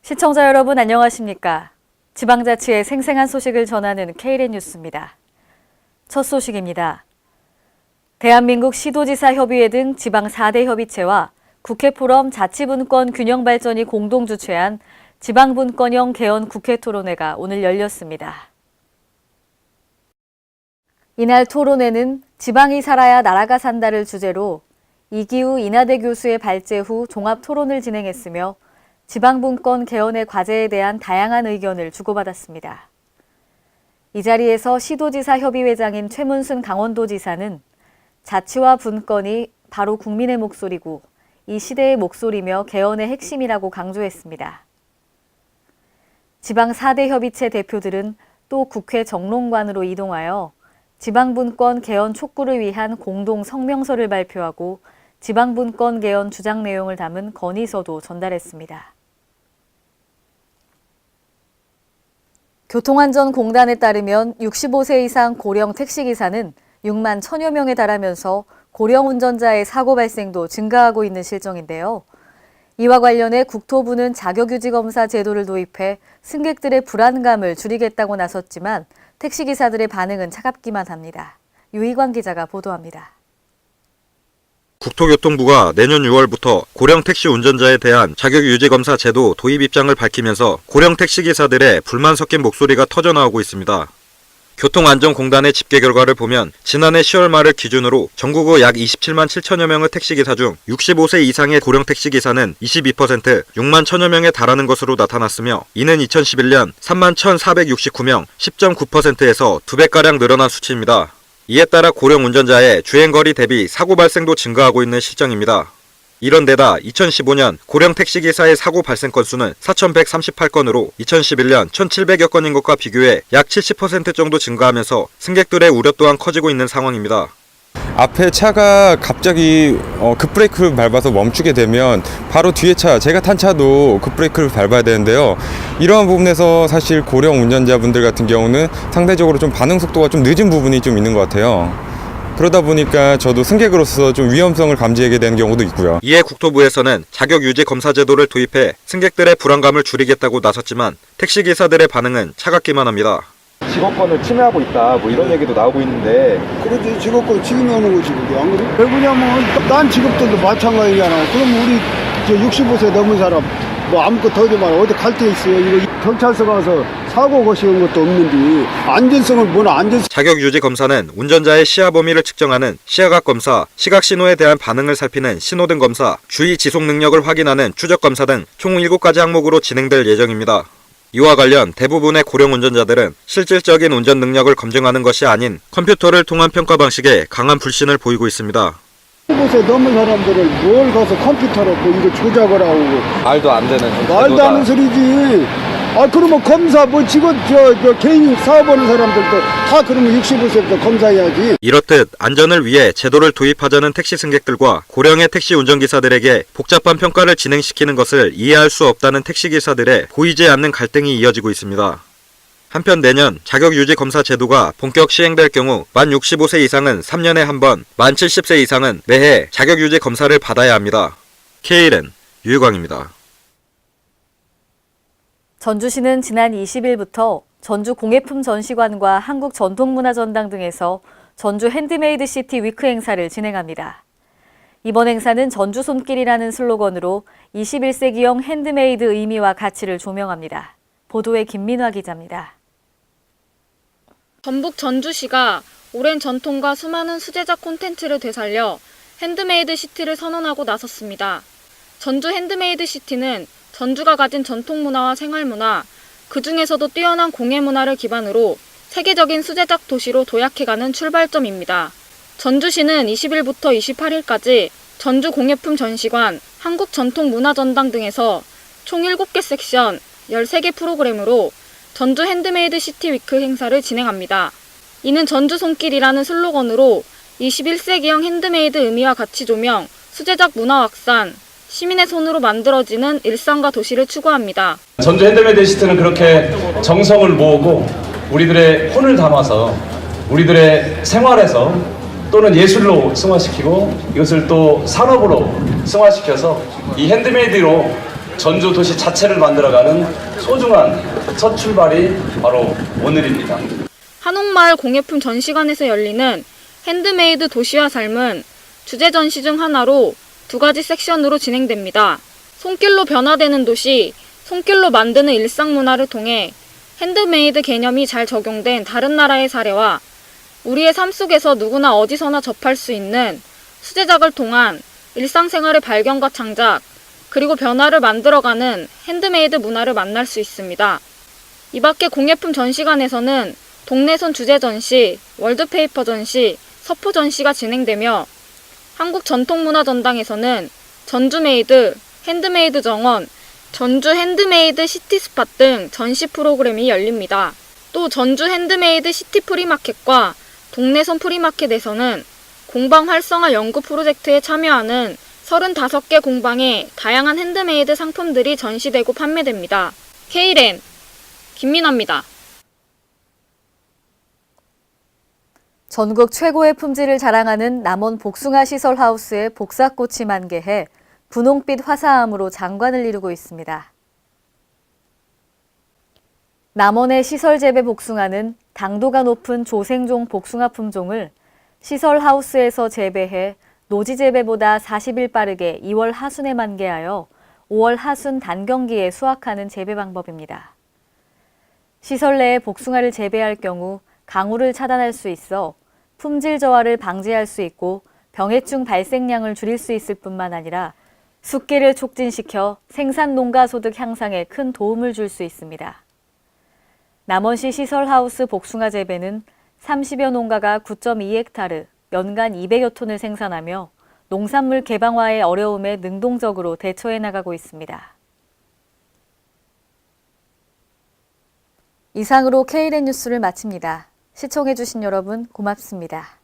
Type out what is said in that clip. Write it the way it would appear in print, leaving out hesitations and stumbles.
시청자 여러분 안녕하십니까? 지방자치의 생생한 소식을 전하는 KLN 뉴스입니다. 첫 소식입니다. 대한민국 시도지사 협의회 등 지방 4대 협의체와 국회 포럼 자치분권 균형 발전이 공동 주최한 지방분권형 개헌 국회 토론회가 오늘 열렸습니다. 이날 토론회는 지방이 살아야 나라가 산다를 주제로 이기우 인하대 교수의 발제 후 종합 토론을 진행했으며 지방분권 개헌의 과제에 대한 다양한 의견을 주고받았습니다. 이 자리에서 시도지사 협의회장인 최문순 강원도지사는 자치와 분권이 바로 국민의 목소리고 이 시대의 목소리며 개헌의 핵심이라고 강조했습니다. 지방 4대 협의체 대표들은 또 국회 정론관으로 이동하여 지방분권 개헌 촉구를 위한 공동 성명서를 발표하고 지방분권 개헌 주장 내용을 담은 건의서도 전달했습니다. 교통안전공단에 따르면 65세 이상 고령 택시기사는 6만 1,000여 명에 달하면서 고령 운전자의 사고 발생도 증가하고 있는 실정인데요. 이와 관련해 국토부는 자격유지검사 제도를 도입해 승객들의 불안감을 줄이겠다고 나섰지만 택시기사들의 반응은 차갑기만 합니다. 유희광 기자가 보도합니다. 국토교통부가 내년 6월부터 고령 택시 운전자에 대한 자격유지검사 제도 도입 입장을 밝히면서 고령 택시기사들의 불만 섞인 목소리가 터져나오고 있습니다. 교통안전공단의 집계 결과를 보면 지난해 10월 말을 기준으로 전국의 약 27만 7천여 명의 택시기사 중 65세 이상의 고령 택시기사는 22%, 6만 1천여 명에 달하는 것으로 나타났으며 이는 2011년 3만 1,469명, 10.9%에서 2배가량 늘어난 수치입니다. 이에 따라 고령 운전자의 주행거리 대비 사고 발생도 증가하고 있는 실정입니다. 이런 데다 2015년 고령 택시기사의 사고 발생 건수는 4,138건으로 2011년 1,700여 건인 것과 비교해 약 70% 정도 증가하면서 승객들의 우려 또한 커지고 있는 상황입니다. 앞에 차가 갑자기 급브레이크를 밟아서 멈추게 되면 바로 뒤에 차, 제가 탄 차도 급브레이크를 밟아야 되는데요. 이러한 부분에서 사실 고령 운전자분들 같은 경우는 상대적으로 좀 반응 속도가 좀 늦은 부분이 좀 있는 것 같아요. 그러다 보니까 저도 승객으로서 좀 위험성을 감지하게 되는 경우도 있고요. 이에 국토부에서는 자격유지 검사 제도를 도입해 승객들의 불안감을 줄이겠다고 나섰지만 택시기사들의 반응은 차갑기만 합니다. 직업권을 침해하고 있다 뭐 이런 얘기도 나오고 있는데 그렇지 직업권 침해하는 거지 그게 안 그래? 왜 그러냐면 딴 직업들도 마찬가지잖아. 그럼 우리 저 65세 넘은 사람 뭐 아무것도 하지 마라 어디 갈 데 있어요. 이거 경찰서 가서 사고 거시는 것도 없는데 안전성은 뭐나 안전성. 자격유지 검사는 운전자의 시야 범위를 측정하는 시야각 검사, 시각 신호에 대한 반응을 살피는 신호등 검사, 주의 지속 능력을 확인하는 추적 검사 등 총 7가지 항목으로 진행될 예정입니다. 이와 관련 대부분의 고령 운전자들은 실질적인 운전 능력을 검증하는 것이 아닌 컴퓨터를 통한 평가 방식에 강한 불신을 보이고 있습니다. 65세 넘은 사람들을 뭘 가서 컴퓨터로 뭐 이거 조작을 하고 말도 안 되는 말도 안 하는 소리지. 그러면 검사 뭐 직원 저 개인 사업하는 사람들도 다 그러면 65세부터 검사해야지. 이렇듯 안전을 위해 제도를 도입하자는 택시 승객들과 고령의 택시 운전기사들에게 복잡한 평가를 진행시키는 것을 이해할 수 없다는 택시기사들의 보이지 않는 갈등이 이어지고 있습니다. 한편 내년 자격유지 검사 제도가 본격 시행될 경우 만 65세 이상은 3년에 한 번, 만 70세 이상은 매해 자격유지 검사를 받아야 합니다. KLN 유희광입니다. 전주시는 지난 20일부터 전주 공예품 전시관과 한국전통문화전당 등에서 전주 핸드메이드 시티 위크 행사를 진행합니다. 이번 행사는 전주 손길이라는 슬로건으로 21세기형 핸드메이드 의미와 가치를 조명합니다. 보도에 김민화 기자입니다. 전북 전주시가 오랜 전통과 수많은 수제작 콘텐츠를 되살려 핸드메이드 시티를 선언하고 나섰습니다. 전주 핸드메이드 시티는 전주가 가진 전통문화와 생활문화, 그중에서도 뛰어난 공예문화를 기반으로 세계적인 수제작 도시로 도약해가는 출발점입니다. 전주시는 20일부터 28일까지 전주 공예품 전시관, 한국전통문화전당 등에서 총 7개 섹션, 13개 프로그램으로 전주 핸드메이드 시티 위크 행사를 진행합니다. 이는 전주 손길이라는 슬로건으로 21세기형 핸드메이드 의미와 가치 조명, 수제작 문화 확산, 시민의 손으로 만들어지는 일상과 도시를 추구합니다. 전주 핸드메이드 시티는 그렇게 정성을 모으고 우리들의 혼을 담아서 우리들의 생활에서 또는 예술로 승화시키고 이것을 또 산업으로 승화시켜서 이 핸드메이드로 전주 도시 자체를 만들어가는 소중한 첫 출발이 바로 오늘입니다. 한옥마을 공예품 전시관에서 열리는 핸드메이드 도시와 삶은 주제 전시 중 하나로 2가지 섹션으로 진행됩니다. 손길로 변화되는 도시, 손길로 만드는 일상 문화를 통해 핸드메이드 개념이 잘 적용된 다른 나라의 사례와 우리의 삶 속에서 누구나 어디서나 접할 수 있는 수제작을 통한 일상생활의 발견과 창작, 그리고 변화를 만들어가는 핸드메이드 문화를 만날 수 있습니다. 이 밖에 공예품 전시관에서는 동네손 주제 전시, 월드페이퍼 전시, 서포 전시가 진행되며 한국 전통문화 전당에서는 전주메이드, 핸드메이드 정원, 전주 핸드메이드 시티스팟 등 전시 프로그램이 열립니다. 또 전주 핸드메이드 시티 프리마켓과 동네손 프리마켓에서는 공방 활성화 연구 프로젝트에 참여하는 35개 공방에 다양한 핸드메이드 상품들이 전시되고 판매됩니다. K랜 김민아입니다. 전국 최고의 품질을 자랑하는 남원 복숭아 시설하우스의 복사꽃이 만개해 분홍빛 화사함으로 장관을 이루고 있습니다. 남원의 시설재배 복숭아는 당도가 높은 조생종 복숭아 품종을 시설하우스에서 재배해 노지재배보다 40일 빠르게 2월 하순에 만개하여 5월 하순 단경기에 수확하는 재배 방법입니다. 시설 내에 복숭아를 재배할 경우 강우를 차단할 수 있어 품질 저하를 방지할 수 있고 병해충 발생량을 줄일 수 있을 뿐만 아니라 숙기를 촉진시켜 생산 농가 소득 향상에 큰 도움을 줄 수 있습니다. 남원시 시설하우스 복숭아 재배는 30여 농가가 9.2헥타르, 연간 200여 톤을 생산하며 농산물 개방화의 어려움에 능동적으로 대처해 나가고 있습니다. 이상으로 K랜 뉴스를 마칩니다. 시청해주신 여러분 고맙습니다.